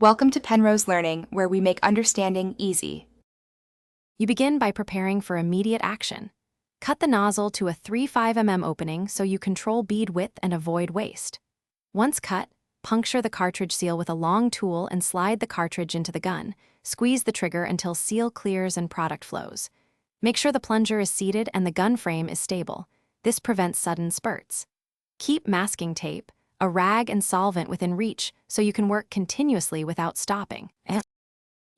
Welcome to Penrose Learning, where we make understanding easy. You begin by preparing for immediate action. Cut the nozzle to a 3-5 mm opening so you control bead width and avoid waste. Once cut, puncture the cartridge seal with a long tool and slide the cartridge into the gun. Squeeze the trigger until seal clears and product flows. Make sure the plunger is seated and the gun frame is stable. This prevents sudden spurts. Keep masking tape, a rag and solvent within reach so you can work continuously without stopping.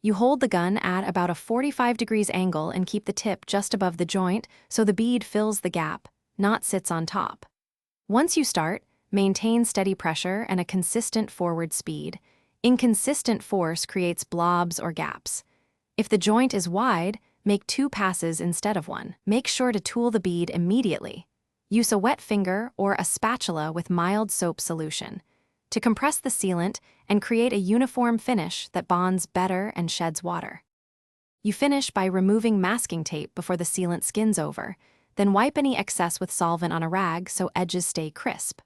You hold the gun at about a 45 degrees angle and keep the tip just above the joint so the bead fills the gap, not sits on top. Once you start, maintain steady pressure and a consistent forward speed. Inconsistent force creates blobs or gaps. If the joint is wide, make 2 passes instead of 1. Make sure to tool the bead immediately. Use a wet finger or a spatula with mild soap solution to compress the sealant and create a uniform finish that bonds better and sheds water. You finish by removing masking tape before the sealant skins over, then wipe any excess with solvent on a rag so edges stay crisp.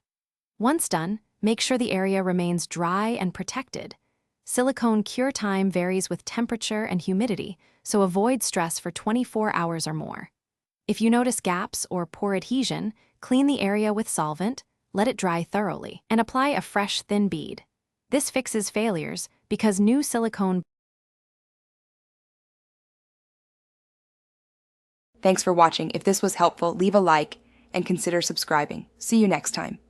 Once done, make sure the area remains dry and protected. Silicone cure time varies with temperature and humidity, so avoid stress for 24 hours or more. If you notice gaps or poor adhesion, clean the area with solvent, let it dry thoroughly, and apply a fresh thin bead. This fixes failures because new silicone. Thanks for watching. If this was helpful, leave a like and consider subscribing. See you next time.